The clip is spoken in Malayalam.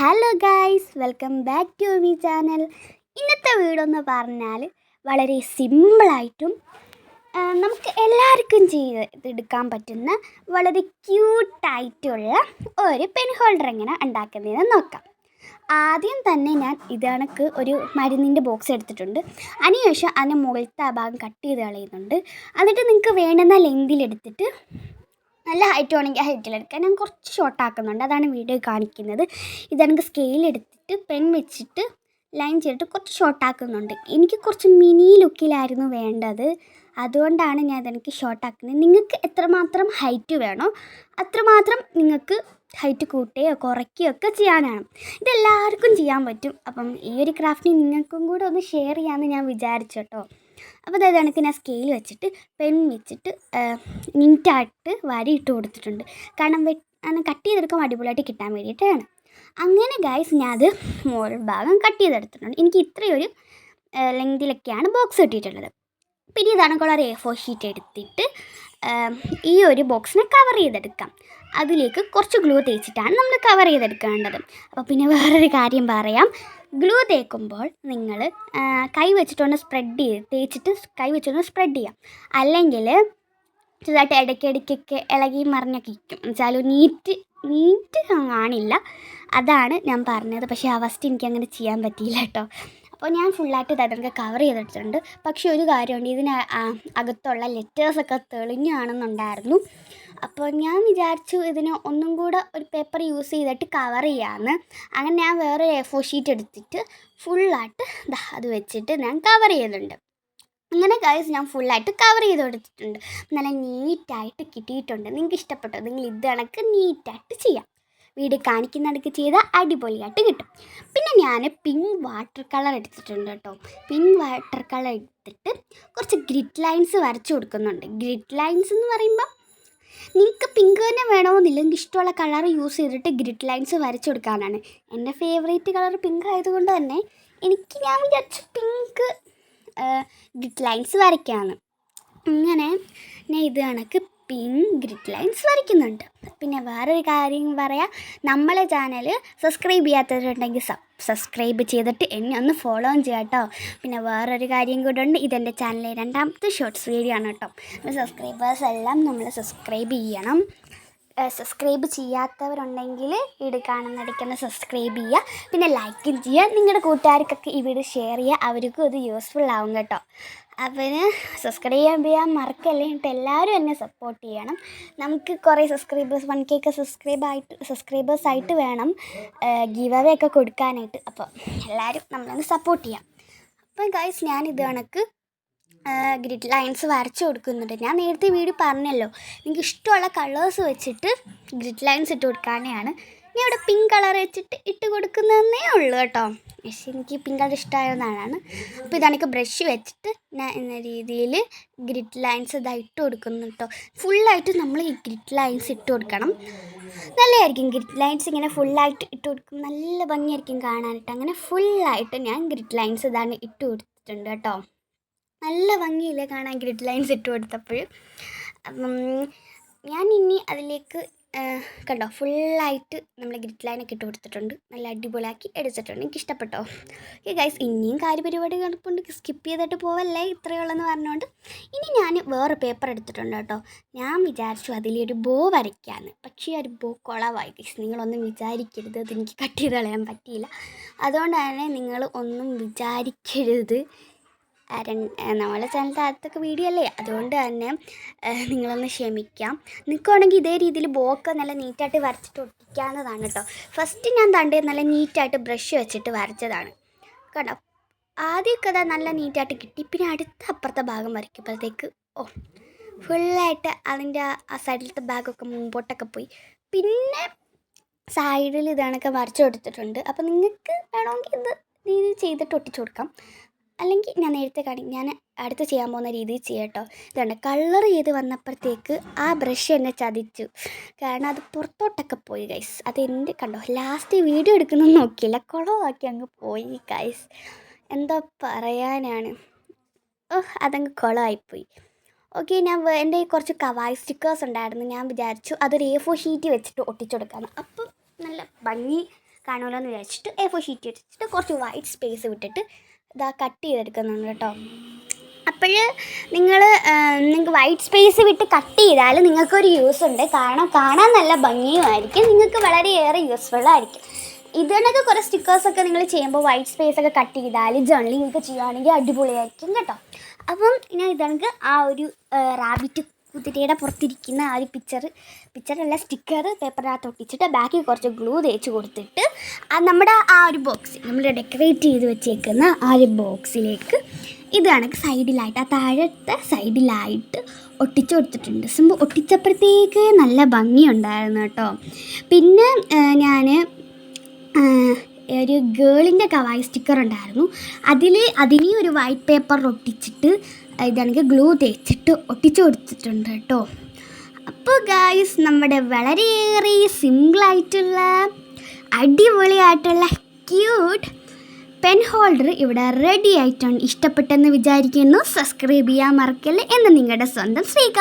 Hello guys, welcome back to me channel. ഇന്നത്തെ വീഡിയോ എന്ന് പറഞ്ഞാൽ വളരെ സിമ്പിളായിട്ടും നമുക്ക് എല്ലാവർക്കും ചെയ്തെടുക്കാൻ പറ്റുന്ന വളരെ ക്യൂട്ടായിട്ടുള്ള ഒരു പെൻ ഹോൾഡർ എങ്ങനെ ഉണ്ടാക്കുന്നതെന്ന് നോക്കാം. ആദ്യം തന്നെ ഞാൻ ഇതണക്ക് ഒരു മരുന്നിൻ്റെ ബോക്സ് എടുത്തിട്ടുണ്ട്. അതിനുശേഷം അതിൻ്റെ മുകളിലത്തെ ആ ഭാഗം കട്ട് ചെയ്ത് കളയുന്നുണ്ട്. എന്നിട്ട് നിങ്ങൾക്ക് വേണ്ടുന്ന ലെങ്തിലെടുത്തിട്ട് നല്ല ഹൈറ്റ് വേണമെങ്കിൽ ഹൈറ്റിലെടുക്കാം. ഞാൻ കുറച്ച് ഷോർട്ടാക്കുന്നുണ്ട്, അതാണ് വീഡിയോ കാണിക്കുന്നത്. ഇതെനിക്ക് സ്കെയിലെടുത്തിട്ട് പെൻ വെച്ചിട്ട് ലൈൻ ചെയ്തിട്ട് കുറച്ച് ഷോർട്ടാക്കുന്നുണ്ട്. എനിക്ക് കുറച്ച് മിനി ലുക്കിലായിരുന്നു വേണ്ടത്, അതുകൊണ്ടാണ് ഞാൻ ഇതെനിക്ക് ഷോർട്ടാക്കുന്നത്. നിങ്ങൾക്ക് എത്രമാത്രം ഹൈറ്റ് വേണോ അത്രമാത്രം നിങ്ങൾക്ക് ഹൈറ്റ് കൂട്ടുകയോ കുറയ്ക്കുകയോ ഒക്കെ ചെയ്യാനാണ്. ഇതെല്ലാവർക്കും ചെയ്യാൻ പറ്റും. അപ്പം ഈ ഒരു ക്രാഫ്റ്റ് നിങ്ങൾക്കും കൂടെ ഒന്ന് ഷെയർ ചെയ്യാമെന്ന് ഞാൻ വിചാരിച്ചു കേട്ടോ. അപ്പോൾ അതായത് എനിക്ക് ഞാൻ സ്കെയിൽ വെച്ചിട്ട് പെൻ വെച്ചിട്ട് നീറ്റായിട്ട് വരി ഇട്ട് കൊടുത്തിട്ടുണ്ട്. കാരണം കട്ട് ചെയ്തെടുക്കാൻ അടിപൊളിയായിട്ട് കിട്ടാൻ വേണ്ടിയിട്ടാണ്. അങ്ങനെ ഗൈസ് ഞാൻ അത് മുകൾ ഭാഗം കട്ട് ചെയ്തെടുത്തിട്ടുണ്ട്. എനിക്ക് ഇത്രയൊരു ലെങ്തിലൊക്കെയാണ് ബോക്സ് കിട്ടിയിട്ടുള്ളത്. പിന്നെ ഇതാണ് കളർ A4 ഷീറ്റ് എടുത്തിട്ട് ഈ ഒരു ബോക്സിനെ കവർ ചെയ്തെടുക്കാം. അതിലേക്ക് കുറച്ച് ഗ്ലൂ തേച്ചിട്ടാണ് നമ്മൾ കവർ ചെയ്തെടുക്കേണ്ടത്. അപ്പോൾ പിന്നെ വേറൊരു കാര്യം പറയാം. ഗ്ലൂ തേക്കുമ്പോൾ നിങ്ങൾ കൈ വെച്ചിട്ടൊന്ന് തേച്ചിട്ട് കൈ വെച്ചൊന്ന് സ്പ്രെഡ് ചെയ്യാം. അല്ലെങ്കിൽ ചെറുതായിട്ട് ഇടയ്ക്കിടയ്ക്കൊക്കെ ഇളകി മറിഞ്ഞൊക്കെ ഇരിക്കും. എന്നുവെച്ചാൽ നീറ്റ് കാണില്ല, അതാണ് ഞാൻ പറഞ്ഞത്. പക്ഷേ അവസ്ഥ എനിക്കങ്ങനെ ചെയ്യാൻ പറ്റിയില്ല കേട്ടോ. അപ്പോൾ ഞാൻ ഫുള്ളായിട്ട് ഇതൊക്കെ കവർ ചെയ്തിട്ടുണ്ട്. പക്ഷേ ഒരു കാര്യമുണ്ട്, ഇതിന് അകത്തുള്ള ലെറ്റേഴ്സൊക്കെ തെളിഞ്ഞു കാണുന്നുണ്ടായിരുന്നു. അപ്പോൾ ഞാൻ വിചാരിച്ചു ഇതിന് ഒന്നും കൂടെ ഒരു പേപ്പർ യൂസ് ചെയ്തിട്ട് കവർ ചെയ്യാമെന്ന്. അങ്ങനെ ഞാൻ വേറെ A4 ഷീറ്റ് എടുത്തിട്ട് ഫുള്ളായിട്ട് അത് വെച്ചിട്ട് ഞാൻ കവർ ചെയ്തിട്ടുണ്ട്. അങ്ങനെ ഗൈസ് ഞാൻ ഫുള്ളായിട്ട് കവർ ചെയ്ത് കൊടുത്തിട്ടുണ്ട്. നല്ല നീറ്റായിട്ട് കിട്ടിയിട്ടുണ്ട്. നിങ്ങൾക്ക് ഇഷ്ടപ്പെട്ടോ? നിങ്ങൾ ഇത് കണക്ക് നീറ്റായിട്ട് ചെയ്യാം. വീഡിയോ കാണിക്കുന്നിടയ്ക്ക് ചെയ്താൽ അടിപൊളിയായിട്ട് കിട്ടും. പിന്നെ ഞാൻ പിങ്ക് വാട്ടർ കളർ എടുത്തിട്ടുണ്ട് കേട്ടോ. പിങ്ക് വാട്ടർ കളർ എടുത്തിട്ട് കുറച്ച് ഗ്രിഡ് ലൈൻസ് വരച്ചു കൊടുക്കുന്നുണ്ട്. ഗ്രിഡ് ലൈൻസ് എന്ന് പറയുമ്പോൾ നിങ്ങൾക്ക് പിങ്ക് തന്നെ വേണമെന്നില്ല, നിങ്ങൾക്ക് ഇഷ്ടമുള്ള കളർ യൂസ് ചെയ്തിട്ട് ഗ്രിഡ് ലൈൻസ് വരച്ചു കൊടുക്കാനാണ്. എൻ്റെ ഫേവറേറ്റ് കളർ പിങ്ക് ആയതുകൊണ്ട് തന്നെ ഞാൻ വിചാരിച്ചു പിങ്ക് ഗ്രിഡ് ലൈൻസ് വരയ്ക്കാമെന്ന്. അങ്ങനെ ഞാൻ ഇത് കണക്ക് പിങ്ക് ഗ്രിഡ് ലൈൻസ് വരയ്ക്കുന്നുണ്ട്. പിന്നെ വേറൊരു കാര്യം പറയാം, നമ്മളെ ചാനൽ സബ്സ്ക്രൈബ് ചെയ്യാത്തവരുണ്ടെങ്കിൽ സബ്സ്ക്രൈബ് ചെയ്തിട്ട് എന്നെ ഒന്ന് ഫോളോ ചെയ്യാം കേട്ടോ. പിന്നെ വേറൊരു കാര്യം കൂടെ ഉണ്ട്, ഇതെൻ്റെ ചാനലിലെ രണ്ടാമത്തെ ഷോർട്സ് വീഡിയോ ആണ് കേട്ടോ. സബ്സ്ക്രൈബേഴ്സ് എല്ലാം നമ്മൾ സബ്സ്ക്രൈബ് ചെയ്യണം. സബ്സ്ക്രൈബ് ചെയ്യാത്തവരുണ്ടെങ്കിൽ വീഡിയോ കാണുന്നിടയ്ക്കൊന്ന് സബ്സ്ക്രൈബ് ചെയ്യുക. പിന്നെ ലൈക്കും ചെയ്യുക. നിങ്ങളുടെ കൂട്ടുകാർക്കൊക്കെ ഈ വീഡിയോ ഷെയർ ചെയ്യുക, അവർക്കും ഇത് യൂസ്ഫുൾ ആവും കേട്ടോ. അവന് സബ്സ്ക്രൈബ് ചെയ്യാൻ മറക്കല്ലേ. എന്നിട്ട് എല്ലാവരും എന്നെ സപ്പോർട്ട് ചെയ്യണം. നമുക്ക് കുറേ സബ്സ്ക്രൈബേഴ്സ് 1K സബ്സ്ക്രൈബേഴ്സ് ആയിട്ട് വേണം ഗീവ് അവേ ഒക്കെ കൊടുക്കാനായിട്ട്. അപ്പോൾ എല്ലാവരും നമ്മളൊന്ന് സപ്പോർട്ട് ചെയ്യാം. അപ്പം ഗൈസ് ഞാൻ ഇത് കണക്ക് ഗ്രിഡ് ലൈൻസ് വരച്ച് കൊടുക്കുന്നുണ്ട്. ഞാൻ നേരത്തെ വീഡിയോ പറഞ്ഞല്ലോ, നിങ്ങൾക്ക് ഇഷ്ടമുള്ള കളേഴ്സ് വെച്ചിട്ട് ഗ്രിഡ് ലൈൻസ് ഇട്ട് കൊടുക്കാനെയാണ്. ഞാൻ ഇവിടെ പിങ്ക് കളർ വെച്ചിട്ട് ഇട്ട് കൊടുക്കുന്നതേ ഉള്ളൂ കേട്ടോ. പക്ഷേ എനിക്ക് പിങ്ക് കളർ ഇഷ്ടമായതാണ്. അപ്പോൾ ഇതാണെങ്കിൽ ബ്രഷ് വെച്ചിട്ട് ഞാൻ എന്ന രീതിയിൽ ഗ്രിഡ് ലൈൻസ് ഇട്ട് കൊടുക്കുന്നു കേട്ടോ. ഫുള്ളായിട്ട് നമ്മൾ ഈ ഗ്രിഡ് ലൈൻസ് ഇട്ട് കൊടുക്കണം. നല്ലതായിരിക്കും ഗ്രിഡ് ലൈൻസ് ഇങ്ങനെ ഫുള്ളായിട്ട് ഇട്ട് കൊടുക്കും, നല്ല ഭംഗിയായിരിക്കും കാണാനായിട്ട്. അങ്ങനെ ഫുള്ളായിട്ട് ഞാൻ ഗ്രിഡ് ലൈൻസ് ഇട്ട് കൊടുത്തിട്ടുണ്ട് കേട്ടോ. നല്ല ഭംഗിയില്ലേ കാണാൻ ഗ്രിഡ് ലൈൻസ് ഇട്ട് കൊടുത്തപ്പോൾ. അപ്പം ഞാൻ ഇനി അതിലേക്ക് കണ്ടോ ഫുള്ളായിട്ട് നമ്മൾ ഗ്രിഡ് ലൈനൊക്കെ ഇട്ട് കൊടുത്തിട്ടുണ്ട്. നല്ല അടിപൊളിയാക്കി എടുത്തിട്ടുണ്ട്. എനിക്ക് ഇഷ്ടപ്പെട്ടോ? ഓക്കെ ഗൈസ്, ഇനിയും കാര്യപരിപാടി കിടപ്പുണ്ട്, സ്കിപ്പ് ചെയ്തിട്ട് പോവല്ലേ ഇത്രയുള്ളെന്ന് പറഞ്ഞുകൊണ്ട്. ഇനി ഞാൻ വേറെ പേപ്പർ എടുത്തിട്ടുണ്ട് കേട്ടോ. ഞാൻ വിചാരിച്ചു അതിലൊരു ബോ വരയ്ക്കാമെന്ന്. പക്ഷേ ഒരു ബോ കുളമായി ഗൈസ്. നിങ്ങളൊന്നും വിചാരിക്കരുത്, അതെനിക്ക് കട്ട് ചെയ്ത് കളയാൻ പറ്റിയില്ല. അതുകൊണ്ട് തന്നെ നിങ്ങൾ ഒന്നും വിചാരിക്കരുത്. നമ്മളെ ചാനലിൻ്റെ അകത്തൊക്കെ വീഡിയോ അല്ലേ, അതുകൊണ്ട് തന്നെ നിങ്ങളൊന്ന് ക്ഷമിക്കാം. നിൽക്കുകയാണെങ്കിൽ ഇതേ രീതിയിൽ ബോക്ക് നല്ല നീറ്റായിട്ട് വരച്ചിട്ട് ഒട്ടിക്കാവുന്നതാണ് കേട്ടോ. ഫസ്റ്റ് ഞാൻ നല്ല നീറ്റായിട്ട് ബ്രഷ് വെച്ചിട്ട് വരച്ചതാണ് കേട്ടോ. ആദ്യമൊക്കെ അതാ നല്ല നീറ്റായിട്ട് കിട്ടി. പിന്നെ അപ്പുറത്തെ ഭാഗം വരയ്ക്കുമ്പോഴത്തേക്ക് ഫുള്ളായിട്ട് അതിൻ്റെ ആ സൈഡിലത്തെ ഭാഗമൊക്കെ മുമ്പോട്ടൊക്കെ പോയി. പിന്നെ സൈഡിൽ ഇതാണൊക്കെ വരച്ചു കൊടുത്തിട്ടുണ്ട്. അപ്പോൾ നിങ്ങൾക്ക് വേണമെങ്കിൽ ഇത് രീതി ചെയ്തിട്ട് ഒട്ടിച്ചു കൊടുക്കാം. അല്ലെങ്കിൽ ഞാൻ നേരത്തെ ഞാൻ അടുത്ത് ചെയ്യാൻ പോകുന്ന രീതിയിൽ ചെയ്യാം കേട്ടോ. ഇതുണ്ട്, കളർ ചെയ്ത് വന്നപ്പോഴത്തേക്ക് ആ ബ്രഷ് എന്നെ ചതിച്ചു. കാരണം അത് പുറത്തോട്ടൊക്കെ പോയി ഗൈസ്. അത് എൻ്റെ കണ്ടോ ലാസ്റ്റ് വീഡിയോ എടുക്കുന്നൊന്നും നോക്കിയില്ല, കുളമാക്കി അങ്ങ് പോയി ഗൈസ്. എന്താ പറയാനാണ്, അതങ്ങ് കുളമായിപ്പോയി. ഓക്കെ, എൻ്റെ കുറച്ച് കവായ് സ്റ്റിക്കേഴ്സ് ഉണ്ടായിരുന്നു. ഞാൻ വിചാരിച്ചു അതൊരു A4 ഷീറ്റ് വെച്ചിട്ട് ഒട്ടിച്ചു കൊടുക്കാമെന്ന്. അപ്പം നല്ല ഭംഗി കാണുമല്ലോ എന്ന് വിചാരിച്ചിട്ട് A4 ഷീറ്റ് വെച്ചിട്ട് കുറച്ച് വൈറ്റ് സ്പേസ് വിട്ടിട്ട് ഇതാ കട്ട് ചെയ്തെടുക്കുന്നുണ്ട് കേട്ടോ. അപ്പോൾ നിങ്ങൾക്ക് വൈറ്റ് സ്പേസ് വിട്ട് കട്ട് ചെയ്താൽ നിങ്ങൾക്കൊരു യൂസ് ഉണ്ട്. കാരണം കാണാൻ നല്ല ഭംഗിയുമായിരിക്കും, നിങ്ങൾക്ക് വളരെയേറെ യൂസ്ഫുള്ളായിരിക്കും. ഇതിനൊക്കെ കുറേ സ്റ്റിക്കേഴ്സൊക്കെ നിങ്ങൾ ചെയ്യുമ്പോൾ വൈറ്റ് സ്പേസൊക്കെ കട്ട് ചെയ്താൽ ജേർണലിങ്ങൊക്കെ ചെയ്യുകയാണെങ്കിൽ അടിപൊളിയായിരിക്കും കേട്ടോ. അപ്പം ഞാൻ ഇതാണെങ്കിൽ ആ ഒരു റാബിറ്റ് കുതിരയുടെ പുറത്തിരിക്കുന്ന ആ ഒരു പിക്ചറല്ല സ്റ്റിക്കർ പേപ്പറിനകത്ത് ഒട്ടിച്ചിട്ട് ബാക്കിൽ കുറച്ച് ഗ്ലൂ തേച്ച് കൊടുത്തിട്ട് നമ്മുടെ ആ ഒരു ബോക്സ് നമ്മൾ ഡെക്കറേറ്റ് ചെയ്ത് വെച്ചേക്കുന്ന ആ ഒരു ബോക്സിലേക്ക് ഇതാണ് സൈഡിലായിട്ട് ആ താഴത്തെ സൈഡിലായിട്ട് ഒട്ടിച്ചു കൊടുത്തിട്ടുണ്ട്. സംഭവം ഒട്ടിച്ചപ്പോഴത്തേക്ക് നല്ല ഭംഗിയുണ്ടായിരുന്നു കേട്ടോ. പിന്നെ ഞാൻ ഒരു ഗേളിൻ്റെ കവായി സ്റ്റിക്കർ ഉണ്ടായിരുന്നു, അതിനെ ഒരു വൈറ്റ് പേപ്പർ ഒട്ടിച്ചിട്ട് ഇതാണെങ്കിൽ ഗ്ലൂ തേച്ചിട്ട് ഒട്ടിച്ചു കൊടുത്തിട്ടുണ്ട് കേട്ടോ. അപ്പോൾ ഗായ്സ് നമ്മുടെ വളരെയേറെ സിമ്പിളായിട്ടുള്ള അടിപൊളിയായിട്ടുള്ള ക്യൂട്ട് പെൻ ഹോൾഡർ ഇവിടെ റെഡി ആയിട്ടാണ്. ഇഷ്ടപ്പെട്ടെന്ന് വിചാരിക്കുന്നു. സബ്സ്ക്രൈബ് ചെയ്യാൻ മറക്കല്ലേ. എന്ന് നിങ്ങളുടെ സ്വന്തം ശ്രീക.